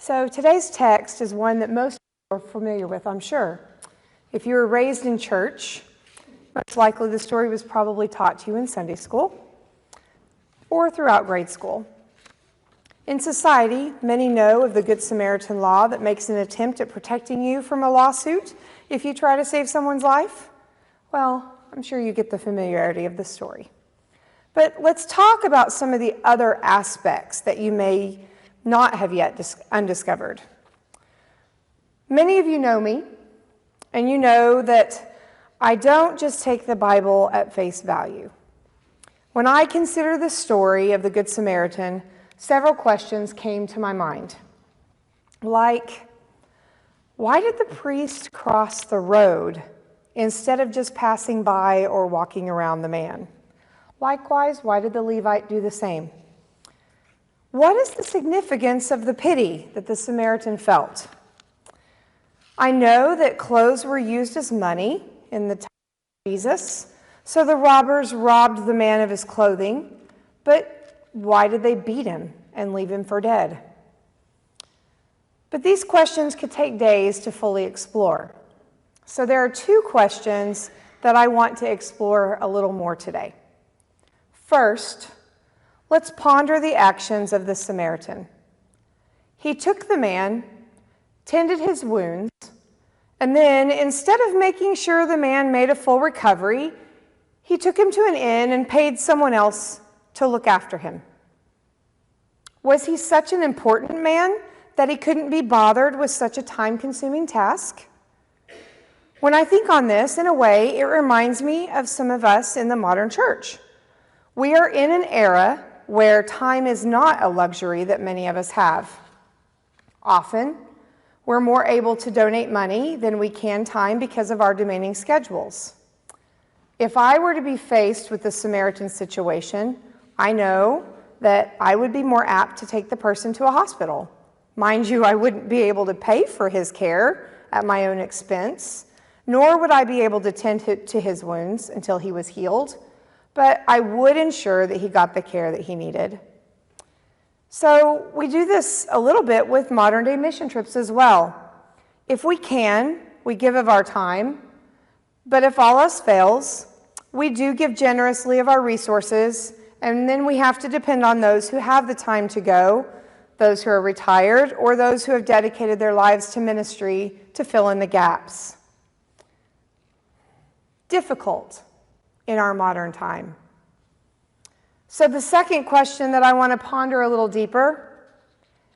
So today's text is one that most people are familiar with, I'm sure. If you were raised in church, most likely the story was probably taught to you in Sunday school or throughout grade school. In society, many know of the Good Samaritan law that makes an attempt at protecting you from a lawsuit if you try to save someone's life. Well, I'm sure you get the familiarity of the story. But let's talk about some of the other aspects that you may not have yet undiscovered. Many of you know me, and you know that I don't just take the Bible at face value. When I consider the story of the Good Samaritan, several questions came to my mind. Like, why did the priest cross the road instead of just passing by or walking around the man? Likewise, why did the Levite do the same? What is the significance of the pity that the Samaritan felt? I know that clothes were used as money in the time of Jesus, so the robbers robbed the man of his clothing, but why did they beat him and leave him for dead? But these questions could take days to fully explore. So there are two questions that I want to explore a little more today. First, let's ponder the actions of the Samaritan. He took the man, tended his wounds, and then instead of making sure the man made a full recovery, he took him to an inn and paid someone else to look after him. Was he such an important man that he couldn't be bothered with such a time-consuming task? When I think on this, in a way, it reminds me of some of us in the modern church. We are in an era where time is not a luxury that many of us have. Often, we're more able to donate money than we can time because of our demanding schedules. If I were to be faced with the Samaritan situation, I know that I would be more apt to take the person to a hospital. Mind you, I wouldn't be able to pay for his care at my own expense, nor would I be able to tend to his wounds until he was healed, but I would ensure that he got the care that he needed. So we do this a little bit with modern-day mission trips as well. If we can, we give of our time, but if all else fails, we do give generously of our resources, and then we have to depend on those who have the time to go, those who are retired, or those who have dedicated their lives to ministry to fill in the gaps. Difficult in our modern time. So the second question that I want to ponder a little deeper,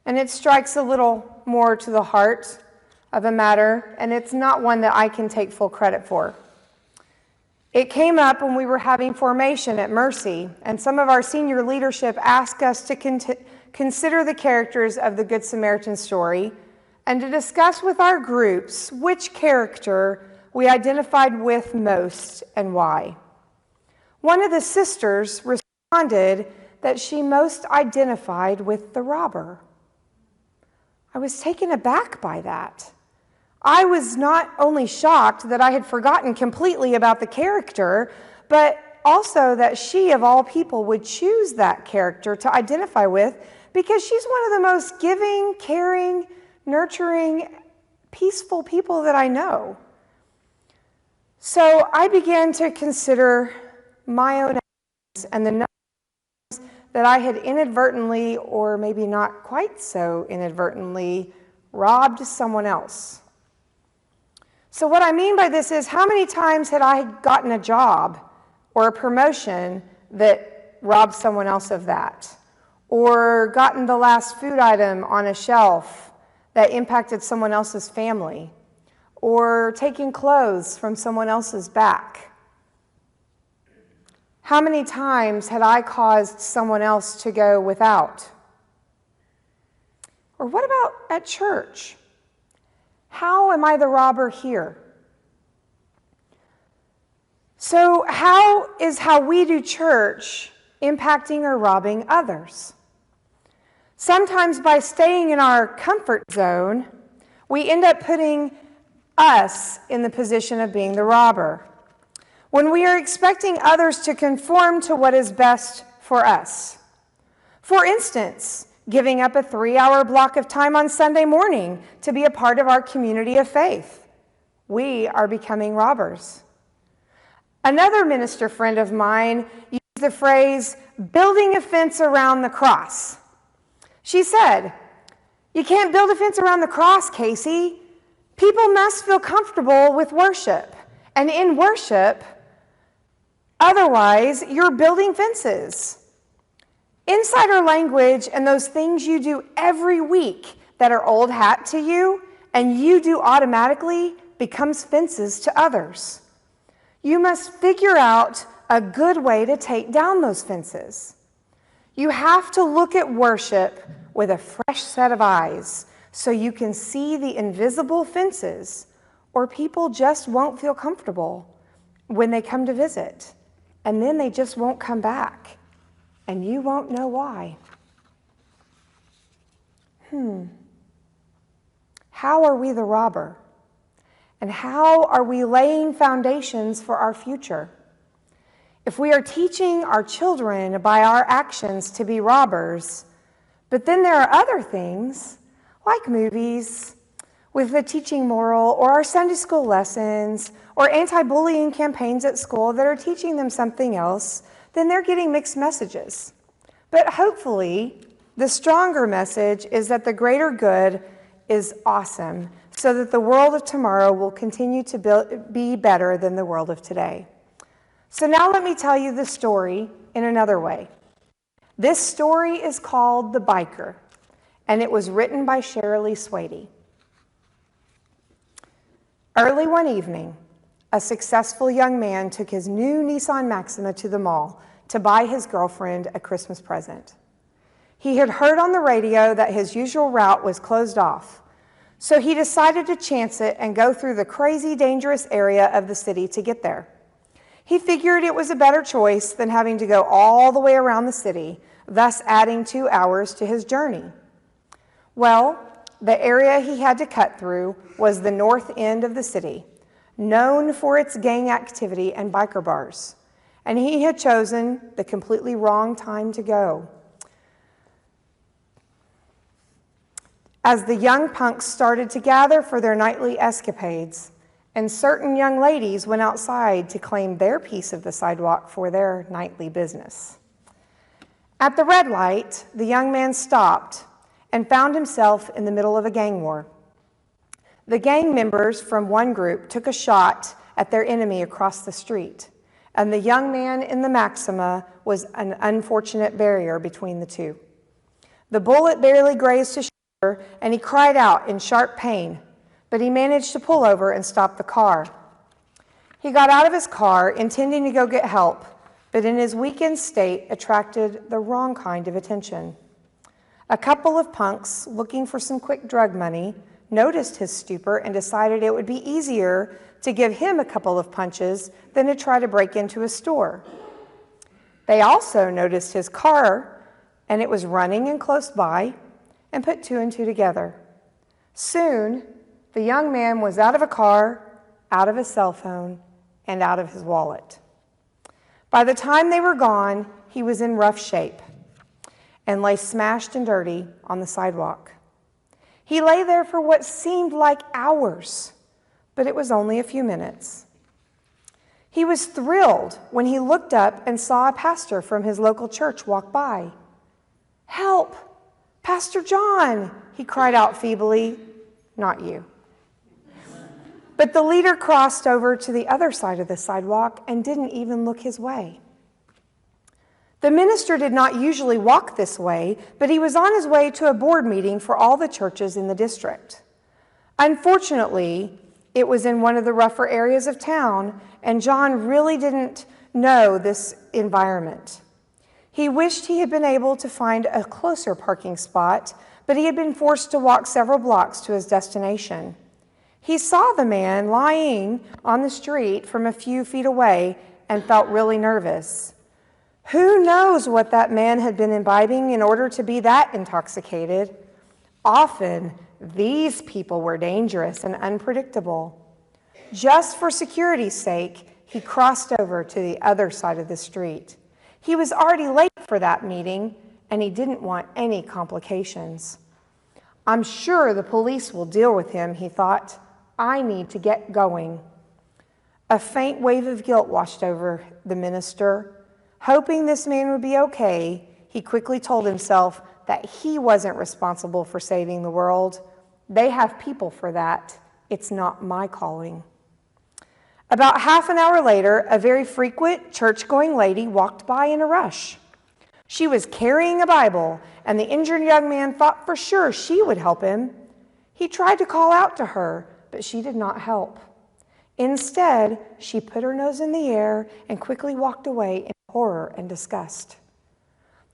and it strikes a little more to the heart of a matter, and it's not one that I can take full credit for. It came up when we were having formation at Mercy, and some of our senior leadership asked us to consider the characters of the Good Samaritan story and to discuss with our groups which character we identified with most and why. One of the sisters responded that she most identified with the robber. I was taken aback by that. I was not only shocked that I had forgotten completely about the character, but also that she, of all people, would choose that character to identify with because she's one of the most giving, caring, nurturing, peaceful people that I know. So I began to consider my own actions and the times that I had inadvertently, or maybe not quite so inadvertently, robbed someone else. So what I mean by this is, how many times had I gotten a job or a promotion that robbed someone else of that? Or gotten the last food item on a shelf that impacted someone else's family? Or taking clothes from someone else's back? How many times had I caused someone else to go without? Or what about at church? How am I the robber here? So how is how we do church impacting or robbing others? Sometimes by staying in our comfort zone, we end up putting us in the position of being the robber, when we are expecting others to conform to what is best for us. For instance, giving up a 3-hour block of time on Sunday morning to be a part of our community of faith. We are becoming robbers. Another minister friend of mine used the phrase, building a fence around the cross. She said, "You can't build a fence around the cross, Kaycee. People must feel comfortable with worship, and in worship, otherwise you're building fences." Insider language and those things you do every week that are old hat to you and you do automatically becomes fences to others. You must figure out a good way to take down those fences. You have to look at worship with a fresh set of eyes so you can see the invisible fences, or people just won't feel comfortable when they come to visit, and then they just won't come back, and you won't know why. How are we the robber? And how are we laying foundations for our future? If we are teaching our children by our actions to be robbers, but then there are other things, like movies with a teaching moral, or our Sunday school lessons, or anti-bullying campaigns at school that are teaching them something else, then they're getting mixed messages. But hopefully, the stronger message is that the greater good is awesome, so that the world of tomorrow will continue to be better than the world of today. So now let me tell you the story in another way. This story is called The Biker, and it was written by Shirley Swady. Early one evening, a successful young man took his new Nissan Maxima to the mall to buy his girlfriend a Christmas present. He had heard on the radio that his usual route was closed off, so he decided to chance it and go through the crazy, dangerous area of the city to get there. He figured it was a better choice than having to go all the way around the city, thus adding 2 hours to his journey. Well, the area he had to cut through was the north end of the city, known for its gang activity and biker bars, and he had chosen the completely wrong time to go. As the young punks started to gather for their nightly escapades, and certain young ladies went outside to claim their piece of the sidewalk for their nightly business. At the red light, the young man stopped and found himself in the middle of a gang war. The gang members from one group took a shot at their enemy across the street, and the young man in the Maxima was an unfortunate barrier between the two. The bullet barely grazed his shoulder, and he cried out in sharp pain, but he managed to pull over and stop the car. He got out of his car, intending to go get help, but in his weakened state attracted the wrong kind of attention. A couple of punks looking for some quick drug money noticed his stupor and decided it would be easier to give him a couple of punches than to try to break into a store. They also noticed his car, and it was running and close by, and put 2 and 2 together. Soon, the young man was out of a car, out of his cell phone, and out of his wallet. By the time they were gone, he was in rough shape and lay smashed and dirty on the sidewalk. He lay there for what seemed like hours, but it was only a few minutes. He was thrilled when he looked up and saw a pastor from his local church walk by. "Help! Pastor John!" he cried out feebly. "Not you." But the leader crossed over to the other side of the sidewalk and didn't even look his way. The minister did not usually walk this way, but he was on his way to a board meeting for all the churches in the district. Unfortunately, it was in one of the rougher areas of town, and John really didn't know this environment. He wished he had been able to find a closer parking spot, but he had been forced to walk several blocks to his destination. He saw the man lying on the street from a few feet away and felt really nervous. Who knows what that man had been imbibing in order to be that intoxicated? Often, these people were dangerous and unpredictable. Just for security's sake, he crossed over to the other side of the street. He was already late for that meeting, and he didn't want any complications. I'm sure the police will deal with him, he thought. I need to get going. A faint wave of guilt washed over the minister. Hoping this man would be okay, he quickly told himself that he wasn't responsible for saving the world. They have people for that. It's not my calling. About half an hour later, a very frequent church-going lady walked by in a rush. She was carrying a Bible, and the injured young man thought for sure she would help him. He tried to call out to her, but she did not help. Instead, she put her nose in the air and quickly walked away in horror and disgust.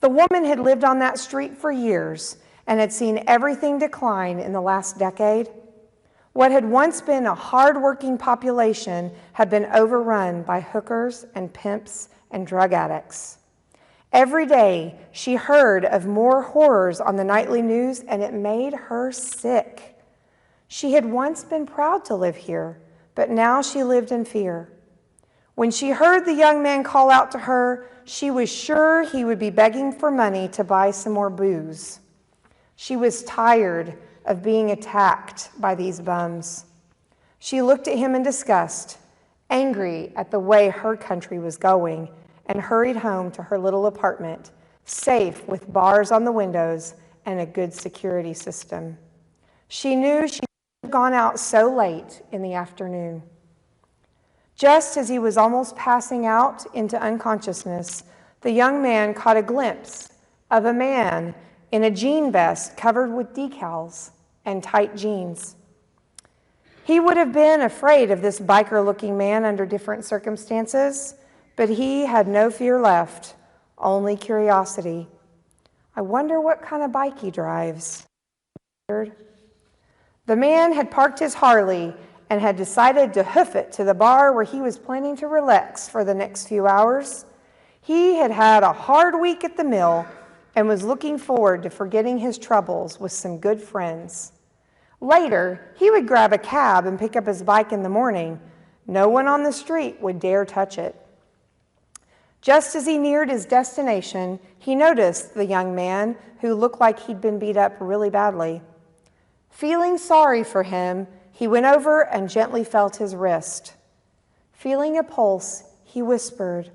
The woman had lived on that street for years and had seen everything decline in the last decade. What had once been a hard-working population had been overrun by hookers and pimps and drug addicts. Every day, she heard of more horrors on the nightly news, and it made her sick. She had once been proud to live here, but now she lived in fear. When she heard the young man call out to her, she was sure he would be begging for money to buy some more booze. She was tired of being attacked by these bums. She looked at him in disgust, angry at the way her country was going, and hurried home to her little apartment, safe with bars on the windows and a good security system. She knew she had gone out so late in the afternoon. Just as he was almost passing out into unconsciousness, the young man caught a glimpse of a man in a jean vest covered with decals and tight jeans. He would have been afraid of this biker-looking man under different circumstances, but he had no fear left, only curiosity. I wonder what kind of bike he drives. The man had parked his Harley and had decided to hoof it to the bar where he was planning to relax for the next few hours. He had had a hard week at the mill and was looking forward to forgetting his troubles with some good friends. Later, he would grab a cab and pick up his bike in the morning. No one on the street would dare touch it. Just as he neared his destination, he noticed the young man who looked like he'd been beat up really badly. Feeling sorry for him, he went over and gently felt his wrist. Feeling a pulse, he whispered,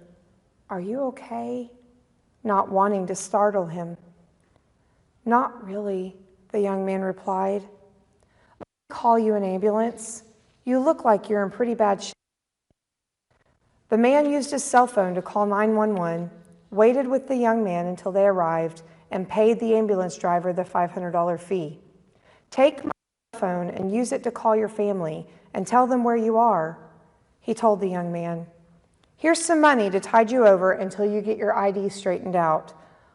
"Are you okay?" not wanting to startle him. "Not really," the young man replied. "Let me call you an ambulance. You look like you're in pretty bad shape." The man used his cell phone to call 911, waited with the young man until they arrived, and paid the ambulance driver the $500 fee. "Take my phone and use it to call your family and tell them where you are," he told the young man. "Here's some money to tide you over until you get your ID straightened out.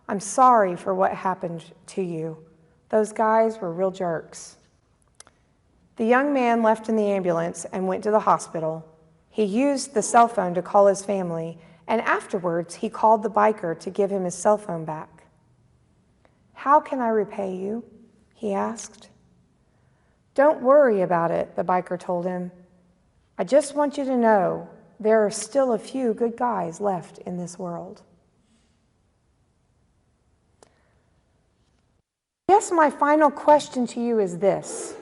I'm sorry for what happened to you. Those guys were real jerks." The young man left in the ambulance and went to the hospital. He used the cell phone to call his family, and afterwards he called the biker to give him his cell phone back. "How can I repay you?" he asked. "Don't worry about it," the biker told him. "I just want you to know there are still a few good guys left in this world." I guess my final question to you is this.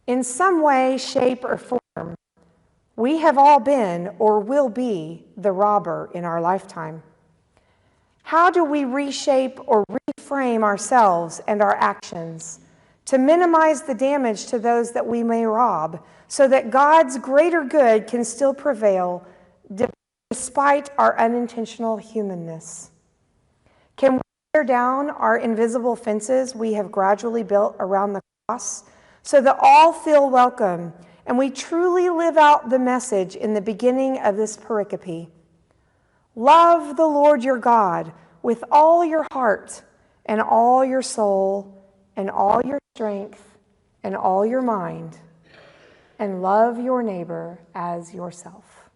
In some way, shape, or form, we have all been or will be the robber in our lifetime. How do we reshape or reframe ourselves and our actions to minimize the damage to those that we may rob, so that God's greater good can still prevail despite our unintentional humanness? Can we tear down our invisible fences we have gradually built around the cross so that all feel welcome and we truly live out the message in the beginning of this pericope? Love the Lord your God with all your heart and all your soul and all your strength and all your mind, and love your neighbor as yourself.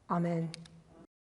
Amen.